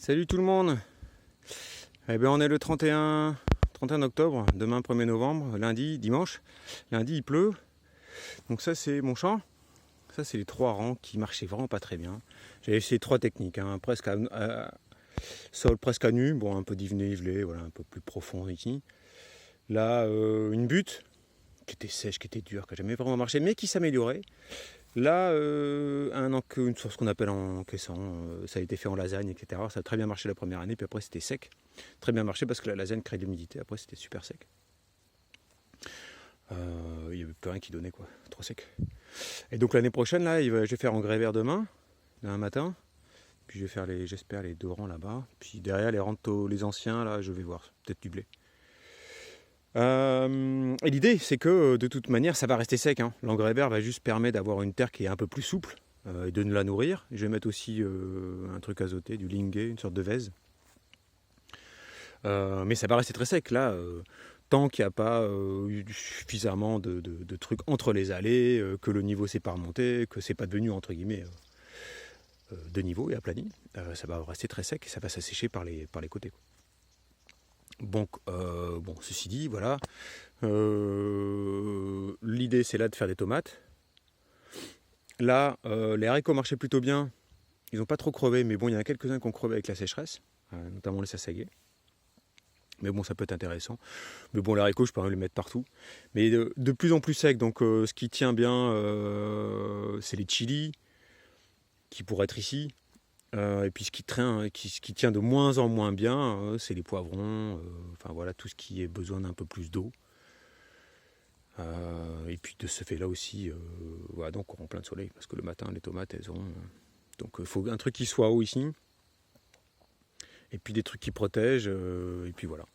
Salut tout le monde. Eh bien on est le 31 octobre, demain 1er novembre, lundi, dimanche. Lundi il pleut. Donc ça c'est mon champ. Ça c'est les 3 rangs qui marchaient vraiment pas très bien. J'ai essayé 3 techniques, hein, presque à sol presque à nu, bon un peu nivelé, voilà, un peu plus profond ici. Là une butte qui était sèche, qui était dure, qui n'a jamais vraiment marché, mais qui s'améliorait. Là, une ce qu'on appelle en caisson, ça a été fait en lasagne, etc. Ça a très bien marché la première année, puis après c'était sec. Très bien marché parce que la lasagne crée de l'humidité, après c'était super sec. Il n'y avait plus rien qui donnait, quoi, trop sec. Et donc l'année prochaine, là, je vais faire engrais vert demain matin. Puis je vais faire, j'espère, les 2 rangs là-bas. Puis derrière, les anciens, là, je vais voir, peut-être du blé. Et l'idée, c'est que de toute manière, ça va rester sec, hein. L'engrais vert va juste permettre d'avoir une terre qui est un peu plus souple et de la nourrir. Je vais mettre aussi un truc azoté, du lingay, une sorte de vèse. Mais ça va rester très sec. Là, tant qu'il n'y a pas suffisamment de trucs entre les allées, que le niveau s'est pas remonté, que c'est pas devenu, entre guillemets, de niveau et aplani, ça va rester très sec et ça va s'assécher par les côtés, quoi. Donc, bon, ceci dit, voilà. L'idée, c'est là de faire des tomates. Là, les haricots marchaient plutôt bien. Ils n'ont pas trop crevé, mais bon, il y en a quelques-uns qui ont crevé avec la sécheresse, notamment les sasagais. Mais bon, ça peut être intéressant. Mais bon, les haricots, je peux les mettre partout. Mais de plus en plus sec, donc ce qui tient bien, c'est les chilis, qui pourraient être ici. Et puis ce qui tient de moins en moins bien, c'est les poivrons, enfin voilà, tout ce qui a besoin d'un peu plus d'eau. Et puis de ce fait là aussi, voilà, donc en plein de soleil, parce que le matin les tomates elles ont. Donc il faut un truc qui soit haut ici. Et puis des trucs qui protègent, et puis voilà.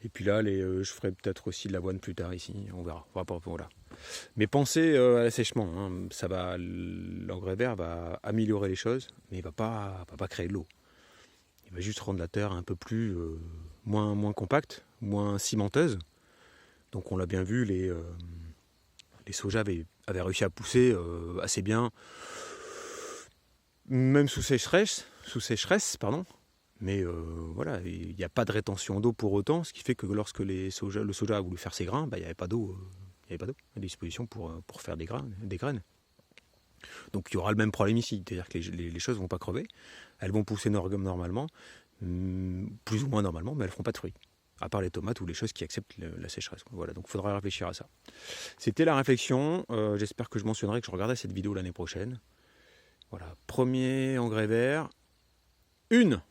Et puis là, je ferai peut-être aussi de l'avoine plus tard ici, on verra. Voilà. Mais pensez à l'assèchement, hein. L'engrais vert va améliorer les choses, mais il va pas créer de l'eau. Il va juste rendre la terre un peu plus moins compacte, moins cimenteuse. Donc on l'a bien vu, les sojas avaient réussi à pousser assez bien, même sous sécheresse, pardon. Mais voilà, il n'y a pas de rétention d'eau pour autant, ce qui fait que lorsque le soja a voulu faire ses grains, il n'y avait pas d'eau. À disposition pour faire des graines. Donc il y aura le même problème ici, c'est-à-dire que les choses ne vont pas crever, elles vont pousser normalement, plus ou moins normalement, mais elles ne feront pas de fruits, à part les tomates ou les choses qui acceptent la sécheresse. Voilà, donc il faudra réfléchir à ça. C'était la réflexion, j'espère que je mentionnerai que je regarderai cette vidéo l'année prochaine. Voilà, premier engrais vert, une